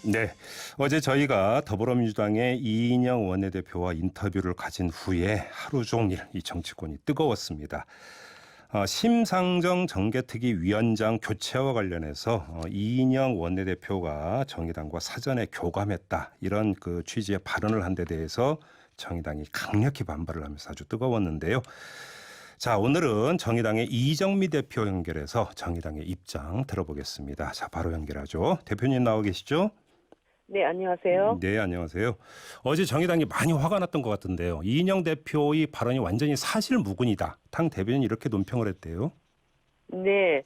네, 어제 저희가 더불어민주당의 이인영 원내대표와 인터뷰를 가진 후에 하루 종일 이 정치권이 뜨거웠습니다. 심상정 정개특위 위원장 교체와 관련해서 이인영 원내대표가 정의당과 사전에 교감했다 이런 그 취지의 발언을 한 데 대해서 정의당이 강력히 반발을 하면서 아주 뜨거웠는데요. 자, 오늘은 정의당의 이정미 대표 연결해서 정의당의 입장 들어보겠습니다. 자, 바로 연결하죠. 대표님 나와 계시죠? 네, 안녕하세요. 네, 안녕하세요. 어제 정의당이 많이 화가 났던 것 같은데요. 이인영 대표의 발언이 완전히 사실무근이다. 당 대변인이 이렇게 논평을 했대요. 네,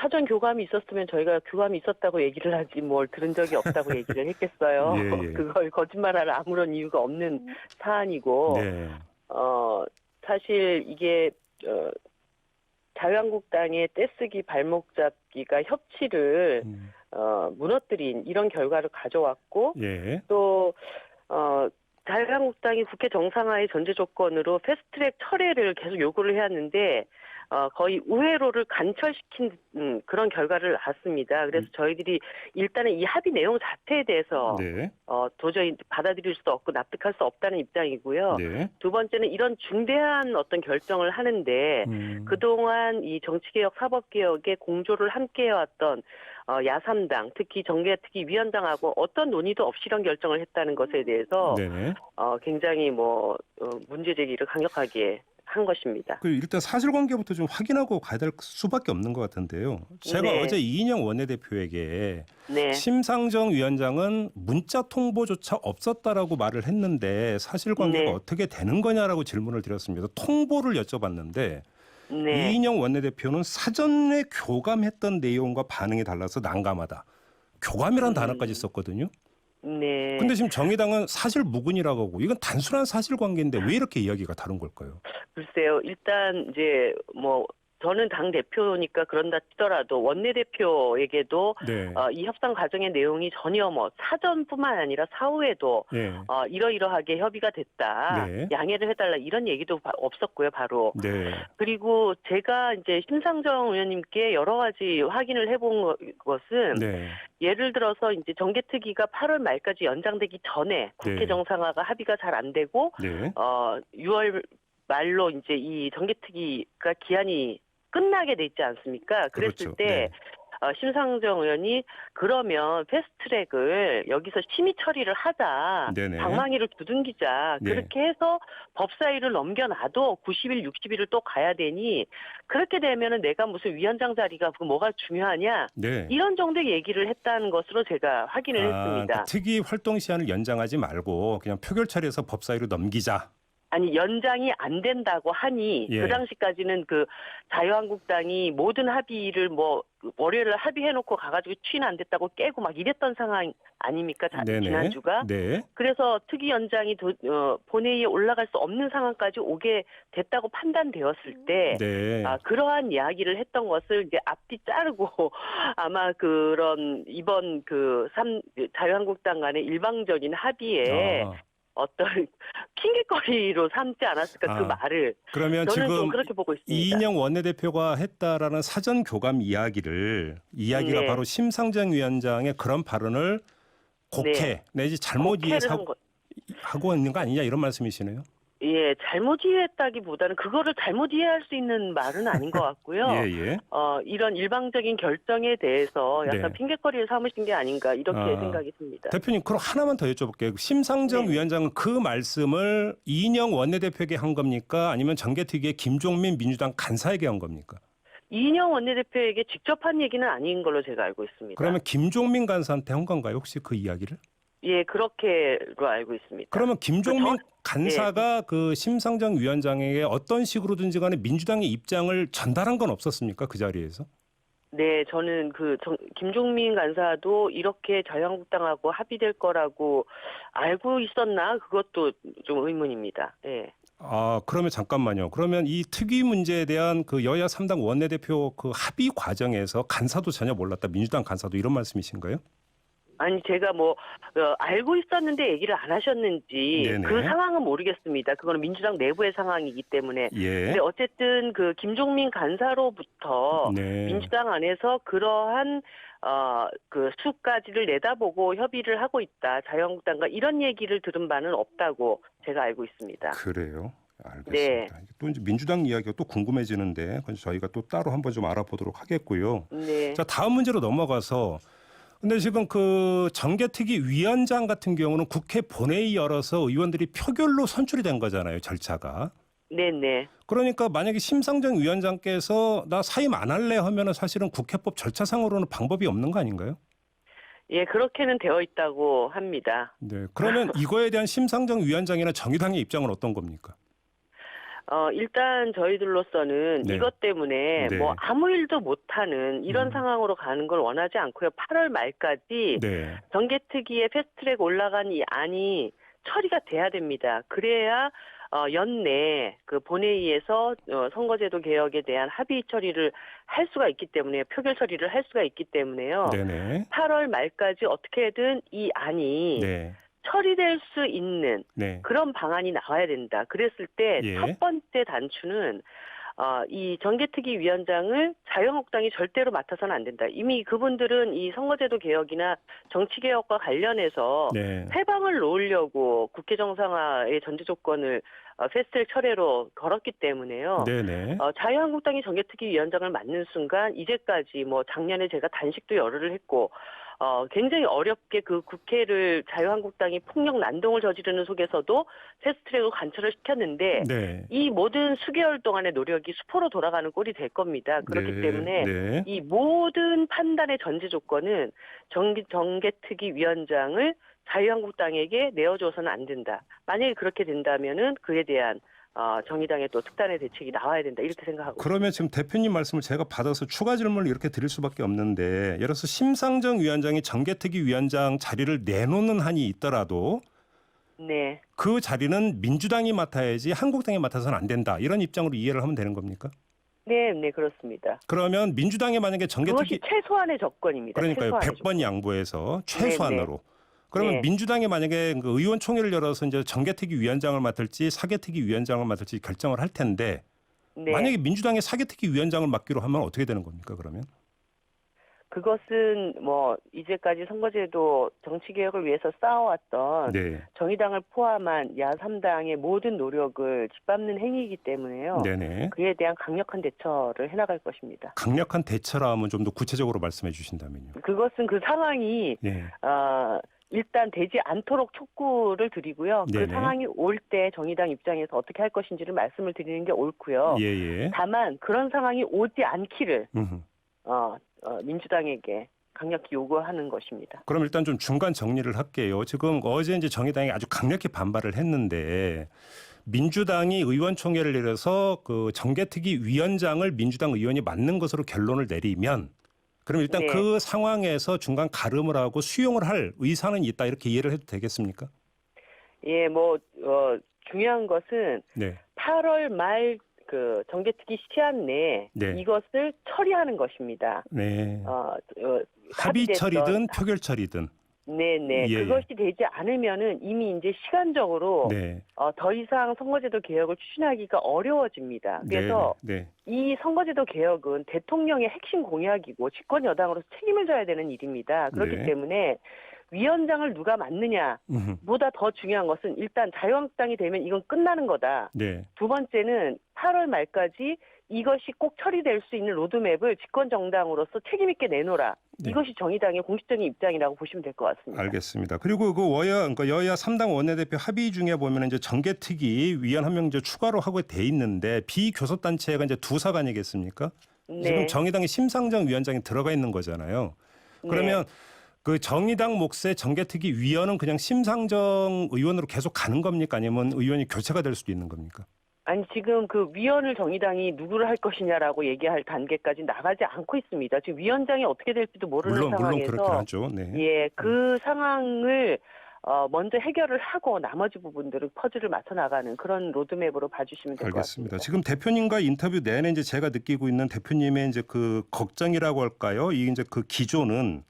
사전 교감이 있었으면 저희가 교감이 있었다고 얘기를 하지 뭘 들은 적이 없다고 얘기를 했겠어요. 예, 예. 그걸 거짓말할 아무런 이유가 없는 사안이고, 네. 사실 이게 자유한국당의 떼쓰기 발목 잡기가 협치를 무너뜨린 이런 결과를 가져왔고, 예. 또 자유한국당이 국회 정상화의 전제 조건으로 패스트트랙 철회를 계속 요구를 해왔는데 거의 우회로를 간철시킨 그런 결과를 봤습니다. 그래서 저희들이 일단은 이 합의 내용 자체에 대해서 네. 도저히 받아들일 수 없고 납득할 수 없다는 입장이고요. 네. 두 번째는 이런 중대한 어떤 결정을 하는데 그동안 이 정치개혁, 사법개혁에 공조를 함께 해왔던 야3당, 특히 정개특위 위원장하고 어떤 논의도 없이 이런 결정을 했다는 것에 대해서 네. 굉장히 문제 제기를 강력하게 한 것입니다. 일단 사실관계부터 좀 확인하고 가야 될 수밖에 없는 것 같은데요. 제가 네. 어제 이인영 원내대표에게 네. 심상정 위원장은 문자 통보조차 없었다라고 말을 했는데 사실관계가 네. 어떻게 되는 거냐라고 질문을 드렸습니다. 통보를 여쭤봤는데 네. 이인영 원내대표는 사전에 교감했던 내용과 반응이 달라서 난감하다. 교감이라는 단어까지 썼거든요. 네. 근데 지금 정의당은 사실무근이라고 하고 이건 단순한 사실관계인데 왜 이렇게 이야기가 다른 걸까요? 글쎄요. 일단 이제 저는 당 대표니까 그런다 치더라도 원내대표에게도 네. 이 협상 과정의 내용이 전혀 사전뿐만 아니라 사후에도 네. 이러이러하게 협의가 됐다. 네. 양해를 해달라 이런 얘기도 없었고요. 바로. 네. 그리고 제가 이제 심상정 의원님께 여러 가지 확인을 해본 것은 네. 예를 들어서 이제 정개특위가 8월 말까지 연장되기 전에 국회 네. 정상화가 합의가 잘 안 되고 네. 6월 말로 이제 이 정개특위가 기한이 끝나게 돼 있지 않습니까? 그랬을 그렇죠. 때 네. 심상정 의원이 그러면 패스트트랙을 여기서 심의 처리를 하자. 네네. 방망이를 두둥기자. 네. 그렇게 해서 법사위를 넘겨놔도 90일, 60일을 또 가야 되니 그렇게 되면은 내가 무슨 위원장 자리가 뭐가 중요하냐. 네. 이런 정도의 얘기를 했다는 것으로 제가 확인을 했습니다. 그러니까 특위 활동 시한을 연장하지 말고 그냥 표결 처리해서 법사위로 넘기자. 아니 연장이 안 된다고 하니 예. 그 당시까지는 그 자유한국당이 모든 합의를 월요일에 합의해놓고 가가지고 취인 안 됐다고 깨고 막 이랬던 상황 아닙니까? 네네. 지난주가. 네. 그래서 특위 연장이 본회의에 올라갈 수 없는 상황까지 오게 됐다고 판단되었을 때 네. 그러한 이야기를 했던 것을 이제 앞뒤 자르고 아마 그런 이번 자유한국당 간의 일방적인 합의에 어떤 핑계거리로 삼지 않았을까 그 말을. 그러면 저는 지금 좀 그렇게 보고 있습니다. 이인영 원내대표가 했다라는 사전 교감 이야기가 네. 바로 심상정 위원장의 그런 발언을 곡해 내지 잘못 곡해를 이해하고 있는 거 아니냐 이런 말씀이시네요. 예, 잘못 이해했다기보다는 그거를 잘못 이해할 수 있는 말은 아닌 것 같고요. 예. 이런 일방적인 결정에 대해서 약간 네. 핑계거리를 삼으신 게 아닌가 이렇게 생각이 듭니다. 대표님 그럼 하나만 더 여쭤볼게요. 심상정 네. 위원장은 그 말씀을 이인영 원내대표에게 한 겁니까? 아니면 정개특위의 김종민 민주당 간사에게 한 겁니까? 이인영 원내대표에게 직접 한 얘기는 아닌 걸로 제가 알고 있습니다. 그러면 김종민 간사한테 한 건가요? 혹시 그 이야기를? 예, 그렇게로 알고 있습니다. 그러면 김종민 간사가 그 심상정 위원장에게 어떤 식으로든지 간에 민주당의 입장을 전달한 건 없었습니까? 그 자리에서? 네, 저는 김종민 간사도 이렇게 자유한국당하고 합의될 거라고 알고 있었나? 그것도 좀 의문입니다. 예. 그러면 잠깐만요. 그러면 이 특위 문제에 대한 그 여야 3당 원내대표 그 합의 과정에서 간사도 전혀 몰랐다. 민주당 간사도 이런 말씀이신가요? 아니 제가 뭐 알고 있었는데 얘기를 안 하셨는지 네네. 그 상황은 모르겠습니다. 그거는 민주당 내부의 상황이기 때문에. 예. 근데 어쨌든 그 김종민 간사로부터 네. 민주당 안에서 그러한 그 수까지를 내다보고 협의를 하고 있다. 자유한국당과 이런 얘기를 들은 바는 없다고 제가 알고 있습니다. 그래요. 알겠습니다. 네. 또 이제 민주당 이야기가 또 궁금해지는데 그건 저희가 또 따로 한번 좀 알아보도록 하겠고요. 네. 자, 다음 문제로 넘어가서 근데 지금 그 정개특위 위원장 같은 경우는 국회 본회의 열어서 의원들이 표결로 선출이 된 거잖아요, 절차가. 네네. 그러니까 만약에 심상정 위원장께서 나 사임 안 할래 하면은 사실은 국회법 절차상으로는 방법이 없는 거 아닌가요? 예, 그렇게는 되어 있다고 합니다. 네. 그러면 이거에 대한 심상정 위원장이나 정의당의 입장은 어떤 겁니까? 일단 저희들로서는 네. 이것 때문에 네. 뭐 아무 일도 못하는 이런 상황으로 가는 걸 원하지 않고요. 8월 말까지 네. 정개특위에 패스트트랙 올라간 이 안이 처리가 돼야 됩니다. 그래야 연내 그 본회의에서 선거제도 개혁에 대한 합의 처리를 할 수가 있기 때문에 표결 처리를 할 수가 있기 때문에요. 네네. 8월 말까지 어떻게든 이 안이 네. 처리될 수 있는 네. 그런 방안이 나와야 된다. 그랬을 때 예. 첫 번째 단추는 이 정개특위 위원장을 자유한국당이 절대로 맡아서는 안 된다. 이미 그분들은 이 선거제도 개혁이나 정치개혁과 관련해서 네. 해방을 놓으려고 국회 정상화의 전제 조건을 패스트트랙 철회로 걸었기 때문에요. 네네. 자유한국당이 정개특위 위원장을 맡는 순간 이제까지 뭐 작년에 제가 단식도 열흘을 했고 굉장히 어렵게 그 국회를 자유한국당이 폭력 난동을 저지르는 속에서도 패스트트랙으로 관철을 시켰는데 네. 이 모든 수개월 동안의 노력이 수포로 돌아가는 꼴이 될 겁니다. 그렇기 네. 때문에 네. 이 모든 판단의 전제 조건은 정개특위 위원장을 자유한국당에게 내어줘서는 안 된다. 만약에 그렇게 된다면은 그에 대한 정의당의 또 특단의 대책이 나와야 된다. 이렇게 생각하고 그러면 지금 대표님 말씀을 제가 받아서 추가 질문을 이렇게 드릴 수밖에 없는데 예를 들어서 심상정 위원장이 정개특위 위원장 자리를 내놓는 한이 있더라도 있습니다. 네. 그 자리는 민주당이 맡아야지 한국당이 맡아서는 안 된다. 이런 입장으로 이해를 하면 되는 겁니까? 네, 네, 그렇습니다. 그러면 민주당이 만약에 그것이 정개특위 최소한의 조건입니다. 그러니까요. 최소한의 100번 양보해서 최소한으로. 그러면 네. 민주당이 만약에 그 의원총회를 열어서 이제 정개특위 위원장을 맡을지 사개특위 위원장을 맡을지 결정을 할 텐데 네. 만약에 민주당이 사개특위 위원장을 맡기로 하면 어떻게 되는 겁니까? 그러면? 그것은 뭐 이제까지 선거제도 정치개혁을 위해서 쌓아왔던 네. 정의당을 포함한 야3당의 모든 노력을 짓밟는 행위이기 때문에요. 네네. 그에 대한 강력한 대처를 해나갈 것입니다. 강력한 대처라 하면 좀 더 구체적으로 말씀해 주신다면요. 그것은 그 상황이 네. 일단 되지 않도록 촉구를 드리고요. 네네. 그 상황이 올 때 정의당 입장에서 어떻게 할 것인지를 말씀을 드리는 게 옳고요. 예예. 다만 그런 상황이 오지 않기를 음흠. 민주당에게 강력히 요구하는 것입니다. 그럼 일단 좀 중간 정리를 할게요. 지금 어제 이제 정의당이 아주 강력히 반발을 했는데 민주당이 의원총회를 열어서 그 정개특위 위원장을 민주당 의원이 맡는 것으로 결론을 내리면 그럼 일단 네. 그 상황에서 중간 가름을 하고 수용을 할 의사는 있다 이렇게 이해를 해도 되겠습니까? 예, 중요한 것은 네. 8월 말 그 정개특위 시한 내에 네. 이것을 처리하는 것입니다. 네. 합의 합의됐던- 처리든 표결 처리든. 네네. 예, 그것이 되지 않으면은 이미 이제 시간적으로 네. 더 이상 선거제도 개혁을 추진하기가 어려워집니다. 그래서 네. 이 선거제도 개혁은 대통령의 핵심 공약이고 집권 여당으로서 책임을 져야 되는 일입니다. 그렇기 네. 때문에 위원장을 누가 맡느냐보다 더 중요한 것은 일단 자유한국당이 되면 이건 끝나는 거다. 네. 두 번째는 8월 말까지 이것이 꼭 처리될 수 있는 로드맵을 집권 정당으로서 책임 있게 내놓으라. 네. 이것이 정의당의 공식적인 입장이라고 보시면 될 것 같습니다. 알겠습니다. 그리고 그 그러니까 여야 3당 원내대표 합의 중에 보면 이제 정개특위 위원 한 명 이제 추가로 하고 돼 있는데 비교섭단체가 이제 두 사관이겠습니까? 네. 지금 정의당의 심상정 위원장이 들어가 있는 거잖아요. 그러면 그 정의당 몫의 정개특위 위원은 그냥 심상정 의원으로 계속 가는 겁니까? 아니면 의원이 교체가 될 수도 있는 겁니까? 아니 지금 그 위원을 정의당이 누구를 할 것이냐라고 얘기할 단계까지 나가지 않고 있습니다. 지금 위원장이 어떻게 될지도 모르는 물론 상황에서 그렇긴 하죠. 네. 예, 그 상황을 먼저 해결을 하고 나머지 부분들을 퍼즐을 맞춰 나가는 그런 로드맵으로 봐주시면 될 것 알겠습니다. 같습니다. 지금 대표님과 인터뷰 내내 이제 제가 느끼고 있는 대표님의 이제 그 걱정이라고 할까요? 이 이제 그 기조는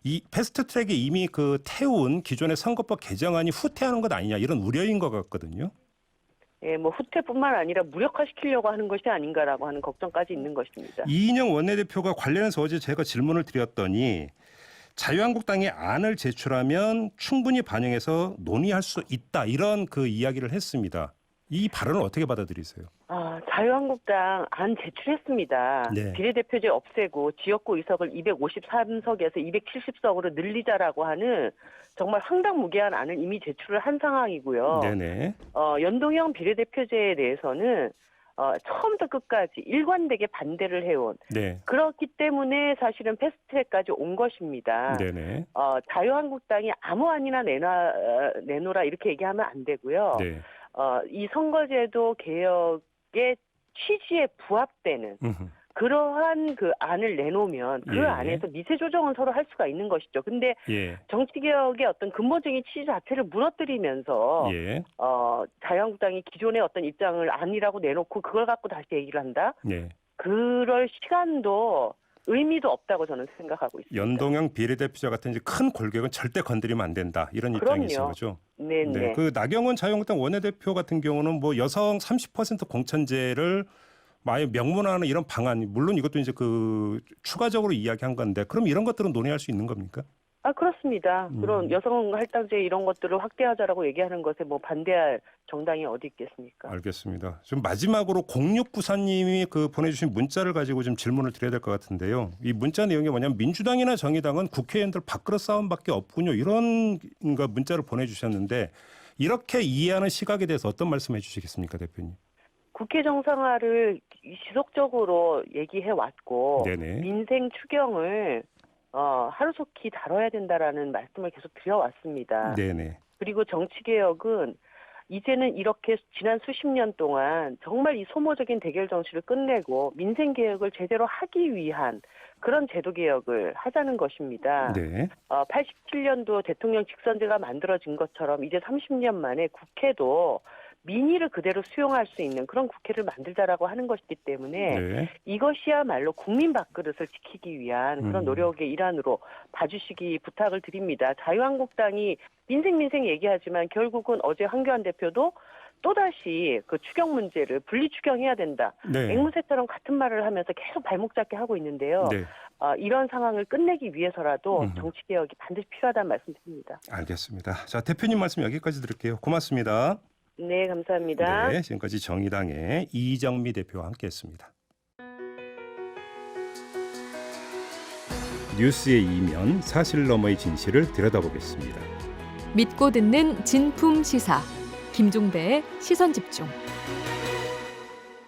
이 패스트트랙에 이미 그 태운 기존의 선거법 개정안이 후퇴하는 것 아니냐 이런 우려인 것 같거든요. 예, 뭐 후퇴뿐만 아니라 무력화시키려고 하는 것이 아닌가라고 하는 걱정까지 있는 것입니다. 이인영 원내대표가 관련해서 어제 제가 질문을 드렸더니 자유한국당이 안을 제출하면 충분히 반영해서 논의할 수 있다 이런 그 이야기를 했습니다. 이 발언을 어떻게 받아들이세요? 자유한국당 안 제출했습니다. 네. 비례대표제 없애고 지역구 의석을 253석에서 270석으로 늘리자라고 하는 정말 황당무계한 안을 이미 제출을 한 상황이고요. 네네. 연동형 비례대표제에 대해서는 처음부터 끝까지 일관되게 반대를 해온 네. 그렇기 때문에 사실은 패스트트랙까지 온 것입니다. 네네. 자유한국당이 아무 안이나 내놓으라 이렇게 얘기하면 안 되고요. 네. 이 선거제도 개혁의 취지에 부합되는 음흠. 그러한 그 안을 내놓으면 그 예. 안에서 미세 조정은 서로 할 수가 있는 것이죠. 근데 예. 정치개혁의 어떤 근본적인 취지 자체를 무너뜨리면서 예. 자유한국당이 기존의 어떤 입장을 아니라고 내놓고 그걸 갖고 다시 얘기를 한다? 네. 그럴 시간도 의미도 없다고 저는 생각하고 있습니다. 연동형 비례대표제 같은 이제 큰 골격은 절대 건드리면 안 된다 이런 그럼요. 입장이신 거죠. 네네. 네. 그 나경원 자유한국당 원내대표 같은 경우는 뭐 여성 30% 공천제를 아예 명문화하는 이런 방안, 물론 이것도 이제 그 추가적으로 이야기한 건데, 그럼 이런 것들은 논의할 수 있는 겁니까? 그렇습니다. 그런 여성 할당제 이런 것들을 확대하자라고 얘기하는 것에 뭐 반대할 정당이 어디 있겠습니까? 알겠습니다. 좀 마지막으로 0694님이 그 보내주신 문자를 가지고 좀 질문을 드려야 될 것 같은데요. 이 문자 내용이 뭐냐면 민주당이나 정의당은 국회의원들 밥그릇 싸움밖에 없군요. 이런 문자를 보내주셨는데 이렇게 이해하는 시각에 대해서 어떤 말씀해 주시겠습니까, 대표님? 국회 정상화를 지속적으로 얘기해 왔고 네네. 민생 추경을 하루속히 다뤄야 된다라는 말씀을 계속 드려왔습니다. 네네. 그리고 정치개혁은 이제는 이렇게 지난 수십 년 동안 정말 이 소모적인 대결 정치를 끝내고 민생개혁을 제대로 하기 위한 그런 제도개혁을 하자는 것입니다. 네. 87년도 대통령 직선제가 만들어진 것처럼 이제 30년 만에 국회도 민의를 그대로 수용할 수 있는 그런 국회를 만들자라고 하는 것이기 때문에 네. 이것이야말로 국민 밥그릇을 지키기 위한 그런 노력의 일환으로 봐주시기 부탁을 드립니다. 자유한국당이 민생 얘기하지만 결국은 어제 황교안 대표도 또다시 그 추경 문제를 분리 추경해야 된다. 네. 앵무새처럼 같은 말을 하면서 계속 발목 잡게 하고 있는데요. 네. 이런 상황을 끝내기 위해서라도 정치개혁이 반드시 필요하다는 말씀드립니다. 알겠습니다. 자, 대표님 말씀 여기까지 드릴게요. 고맙습니다. 네, 감사합니다. 네, 지금까지 정의당의 이정미 대표와 함께했습니다. 뉴스의 이면, 사실 너머의 진실을 들여다보겠습니다. 믿고 듣는 진품 시사 김종배의 시선집중.